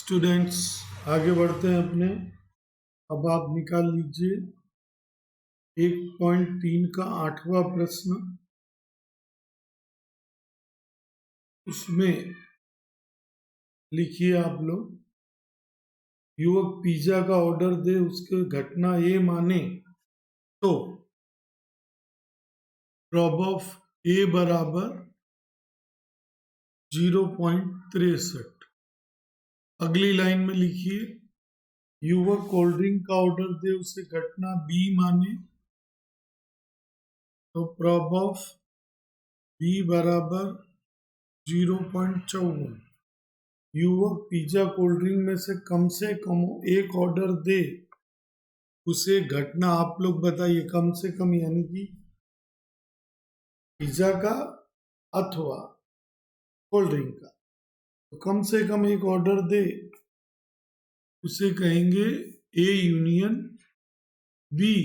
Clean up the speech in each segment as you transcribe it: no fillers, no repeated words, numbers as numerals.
Students आगे बढ़ते हैं अपने। अब आप निकाल लीजिए 1.3 का 8वां प्रश्न। उसमें लिखिए आप लोग, युवक पिज्जा का ऑर्डर दे, उसके घटना ए माने तो प्रॉब ऑफ ए बराबर 0.63। अगली लाइन में लिखिए, युवक कोल्ड ड्रिंक का ऑर्डर दे, उसे घटना बी माने तो प्रॉब ऑफ बी बराबर 0.54। युवक पिज्जा कोल्ड ड्रिंक में से कम एक ऑर्डर दे, उसे घटना आप लोग बताइए। कम से कम यानी कि पिज्जा का अथवा कोल्ड ड्रिंक का, तो कम से कम एक ऑर्डर दे उसे कहेंगे ए यूनियन बी।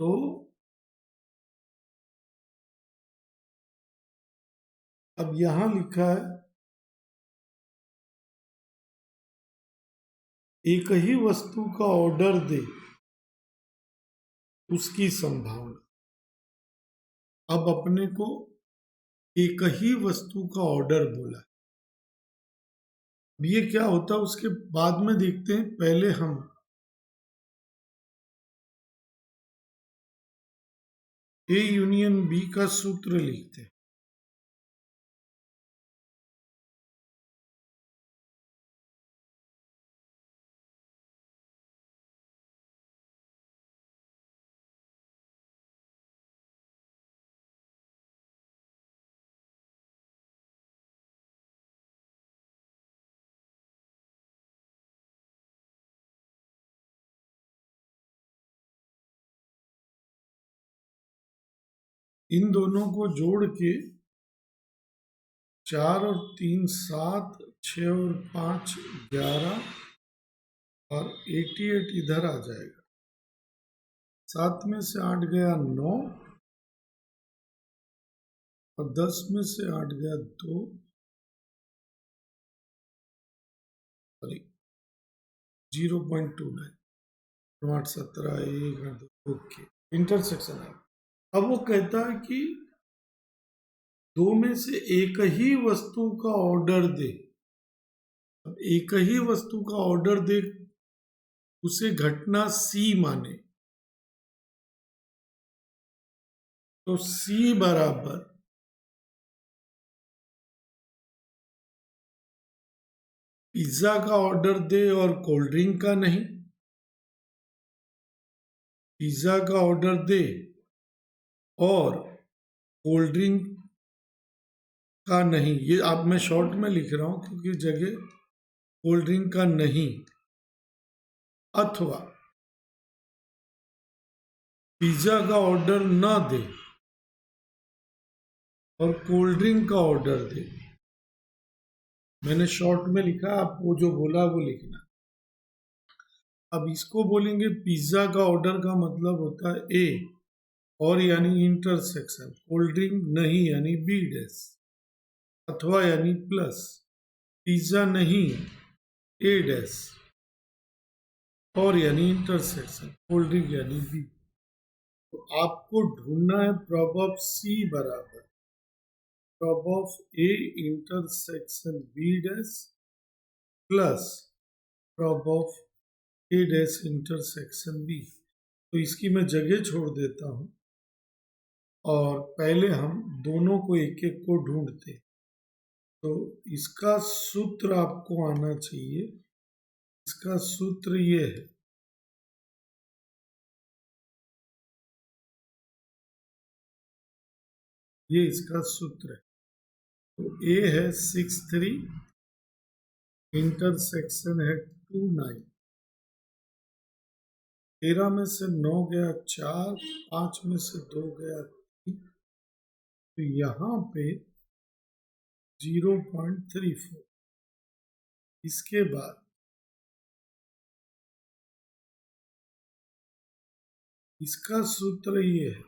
तो अब यहां लिखा है एक ही वस्तु का ऑर्डर दे, उसकी संभावना। अब अपने को एक ही वस्तु का ऑर्डर बोला, ये क्या होता है उसके बाद में देखते हैं। पहले हम ए यूनियन बी का सूत्र लिखते हैं। इन दोनों को जोड़ के 4 और 3 7, 6 और 5 11 और 88 इधर आ जाएगा। 7 में से 8 गया 9 और 10 में से 8 गया 2, सॉरी 0.29। 8 17 1 8 2, ओके, इंटरसेक्शन है। अब वो कहता है कि दो में से एक ही वस्तु का ऑर्डर दे। अब एक ही वस्तु का ऑर्डर दे, उसे घटना सी माने तो सी बराबर पिज्जा का ऑर्डर दे और कोल्ड ड्रिंक का नहीं, पिज्जा का ऑर्डर दे और कोल्ड ड्रिंक का नहीं। ये आप मैं शॉर्ट में लिख रहा हूं क्योंकि जगह कोल्ड ड्रिंक का नहीं, अथवा पिज्जा का ऑर्डर न दे और कोल्ड ड्रिंक का ऑर्डर दे। मैंने शॉर्ट में लिखा, आप वो जो बोला वो लिखना। अब इसको बोलेंगे पिज्जा का ऑर्डर का मतलब होता है ए, और यानी इंटरसेक्शन, कोल्ड ड्रिंक नहीं यानी बी डैश, अथवा यानी प्लस, पिज्जा नहीं ए डैश, और यानी इंटरसेक्शन कोल्ड ड्रिंक यानी बी। तो आपको ढूंढना है प्रॉब ऑफ सी बराबर prob of A intersection B dash plus prob of A dash intersection B. तो इसकी मैं जगह छोड़ देता हूं और पहले हम दोनों को एक एक को ढूंढते। तो इसका सूत्र आपको आना चाहिए। इसका सूत्र ये है, ये इसका सूत्र है। तो ए है 63, इंटरसेक्शन है 29। 13 में से 9 गया 4, 5 में से 2 गया 3, तो यहाँ पे 0.34। इसके बाद इसका सूत्र ये है,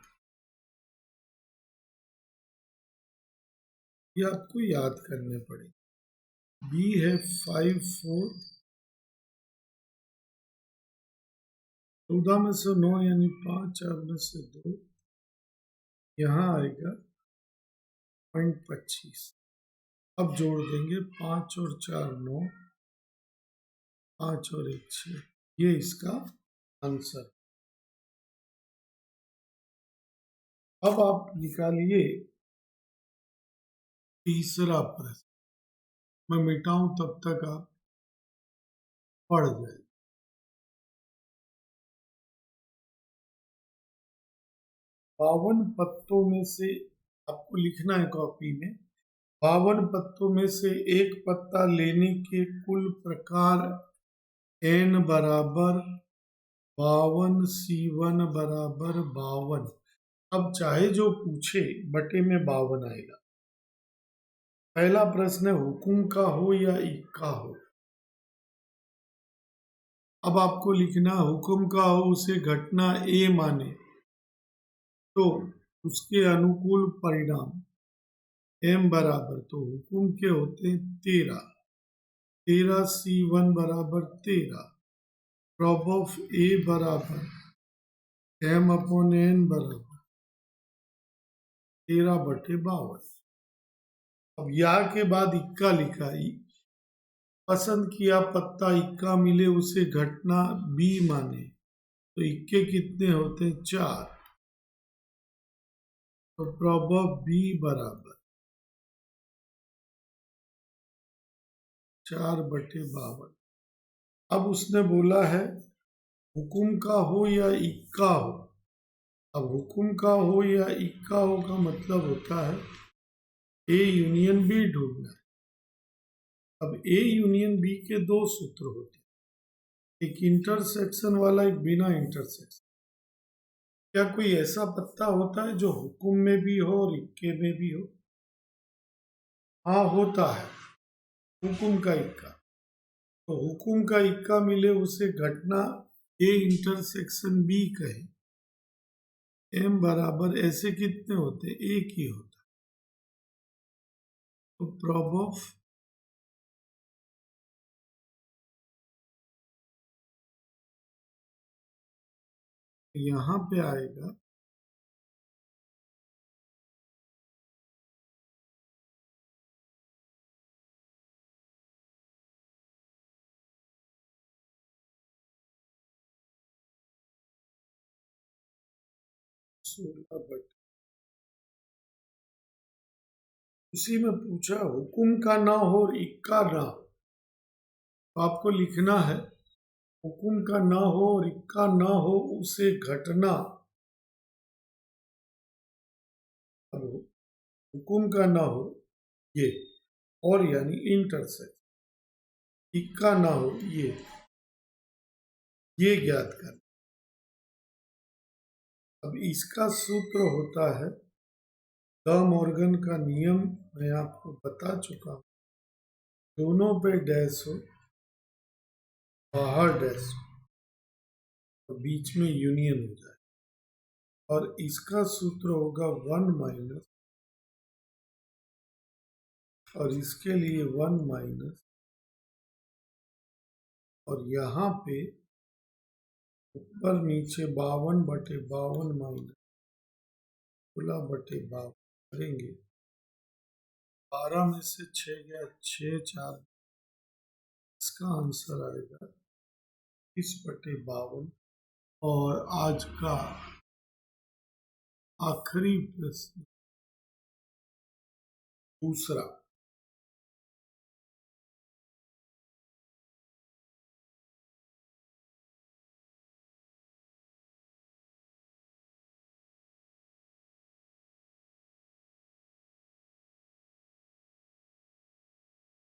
ये आपको याद करने पड़ेंगे। बी है 5 4, 14 में से 9 यानी 5, 4 में से 2, यहाँ आएगा 0.25। अब जोड़ देंगे 5 और 4 9, 5 और 1 6, ये इसका आंसर। अब आप निकालिए तीसरा प्रश्न, मैं मिटाऊं तब तक आप पढ़ जाए। 52 पत्तों में से, आपको लिखना है कॉपी में, 52 पत्तों में से एक पत्ता लेने के कुल प्रकार n बराबर 52, C1 बराबर 52। अब चाहे जो पूछे बटे में 52 आएगा। पहला प्रश्न है हुकुम का हो या इक्का हो। अब आपको लिखना हुकुम का हो, उसे घटना ए माने तो उसके अनुकूल परिणाम m बराबर, तो हुकुम के होते हैं 13, 13 C1 बराबर 13, प्रॉब ऑफ ए बराबर m अपॉन n बराबर 13 बटे 52। अब या के बाद इक्का लिखा है, पसंद किया पत्ता इक्का मिले उसे घटना बी माने तो इक्के कितने होते हैं 4, तो प्रॉब ऑफ बी बराबर 4 बटे 52। अब उसने बोला है हुकुम का हो या इक्का हो। अब हुकुम का हो या इक्का हो का मतलब होता है ए यूनियन बी ढूंढना है। अब ए यूनियन बी के दो सूत्र होते हैं, एक इंटरसेक्शन वाला, एक बिना इंटरसेक्शन। क्या कोई ऐसा पत्ता होता है जो हुकुम में भी हो और इक्के में भी हो? हाँ होता है, हुकुम का इक्का। तो हुकुम का इक्का मिले उसे घटना ए इंटरसेक्शन बी कहे। एम बराबर ऐसे कितने होते हैं, एक ही होता है, तो प्रॉब ऑफ यहाँ पे आएगा 16 बटे, उसी में पूछा हुकुम का ना हो और इक्का ना हो, तो आपको लिखना है हुकुम का ना हो और इक्का ना हो उसे घटना। अब हुकुम का ना हो ये, और यानी इंटरसेक्ट, इक्का ना हो ये ज्ञात कर। अब इसका सूत्र होता है द मॉर्गन का नियम, मैं आपको बता चुका हूं, दोनों पे डैश हो, बाहर डैश हो, तो बीच में यूनियन हो जाए। और इसका सूत्र होगा 1 माइनस, और इसके लिए 1 माइनस, और यहाँ पे ऊपर नीचे 52 बटे 52 माइनस 16 बटे 52 करेंगे। 12 में से 6 गया 6, 4, इसका आंसर आएगा 30 बटे 52। और आज का आखिरी प्रश्न दूसरा,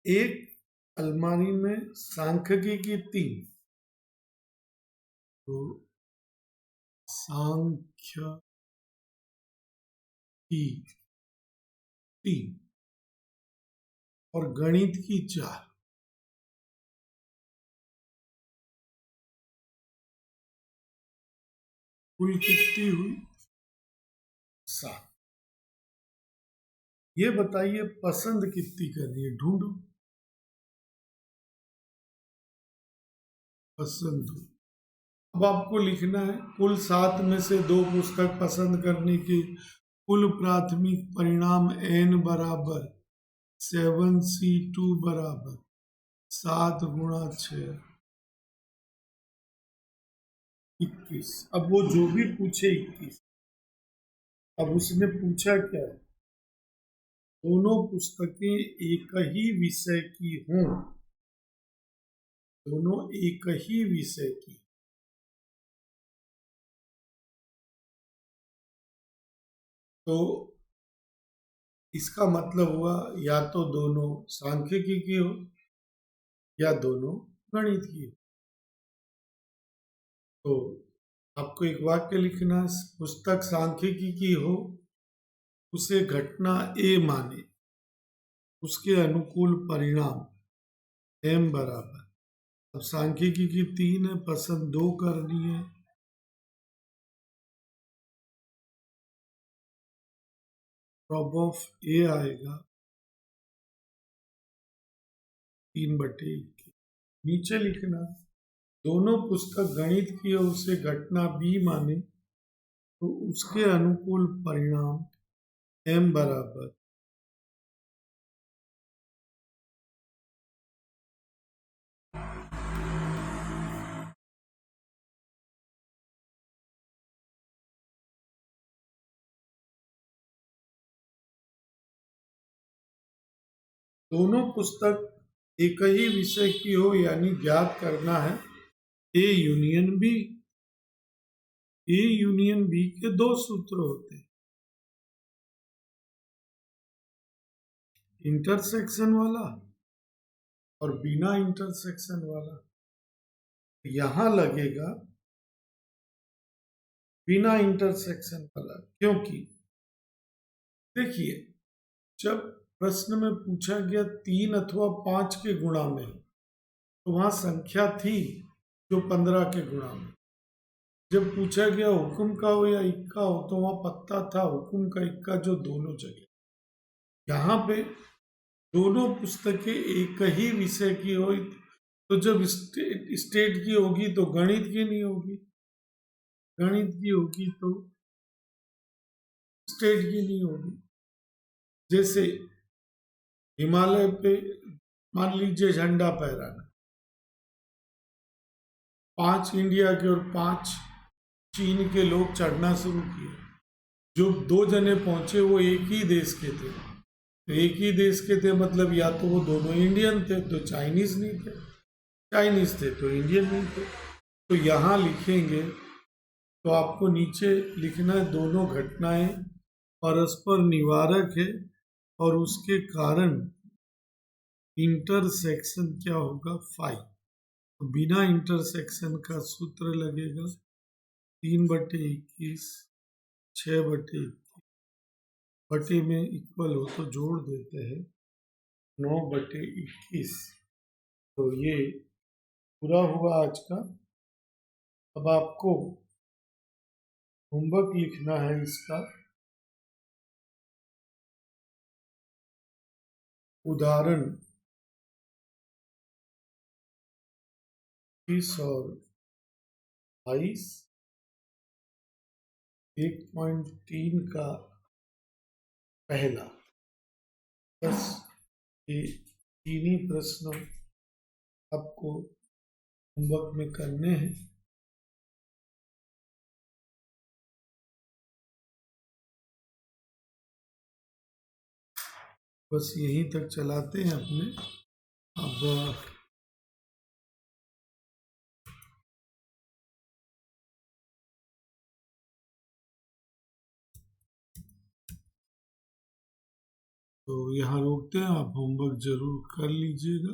एक अलमारी में सांख्यिकी की 3, तो सांख्य की 3 और गणित की 4, कुल कितनी हुई 7। ये बताइए पसंद कितनी करनी है, ढूंढो पसंद। अब आपको लिखना है कुल 7 में से 2 पुस्तक पसंद करने के कुल प्राथमिक परिणाम n बराबर 7c2 बराबर 7 गुणा 6 21। अब वो जो भी पूछे 21। अब उसने पूछा क्या है, दोनों पुस्तकें एक ही विषय की हों, दोनों एक ही विषय की। तो इसका मतलब हुआ या तो दोनों सांख्यिकी की हो या दोनों गणित की हो। तो आपको एक वाक्य लिखना है, पुस्तक सांख्यिकी की हो उसे घटना ए माने, उसके अनुकूल परिणाम m बराबर। अब सांख्यिकी की 3 है, पसंद 2 करनी है, प्रॉब ऑफ ए आएगा 3/21। नीचे लिखना दोनों पुस्तक गणित की है उसे घटना बी माने तो उसके अनुकूल परिणाम m बराबर। दोनों पुस्तक एक ही विषय की हो यानी ज्ञात करना है A union B. A union B के 2 सूत्र होते हैं, इंटरसेक्शन वाला और बिना इंटरसेक्शन वाला। यहां लगेगा बिना इंटरसेक्शन वाला, क्योंकि देखिए जब प्रश्न में पूछा गया 3 अथवा 5 के गुणा में तो वहां संख्या थी जो 15 के गुणा में। जब पूछा गया हुक्म का हो या इक्का हो तो वहां पत्ता था हुक्म का इक्का जो दोनों जगह। यहाँ पे दोनों पुस्तकें एक ही विषय की हो तो जब स्टेट की होगी तो गणित की नहीं होगी, गणित की होगी तो स्टेट की नहीं होगी। जैसे हिमालय पे मान लीजिए झंडा फहराना, 5 इंडिया के और 5 चीन के लोग चढ़ना शुरू किए। जो 2 जने पहुंचे वो एक ही देश के थे, तो एक ही देश के थे मतलब या तो वो दोनों इंडियन थे तो चाइनीज नहीं थे, चाइनीज थे तो इंडियन नहीं थे। तो यहाँ लिखेंगे तो आपको नीचे लिखना है दोनों घटनाएं परस्पर निवारक है और उसके कारण इंटरसेक्शन क्या होगा 5। तो बिना इंटरसेक्शन का सूत्र लगेगा 3/21 6/21 बटे में इक्वल हो तो जोड़ देते हैं 9/21। तो ये पूरा हुआ आज का। अब आपको होमवर्क लिखना है इसका, उदाहरण 20 और 22 1.3 का पहला। बस ये 3 ही प्रश्न आपको होमवर्क में करने हैं। बस यहीं तक चलाते हैं अपने। अब तो यहाँ रोकते हैं, आप होमवर्क जरूर कर लीजिएगा।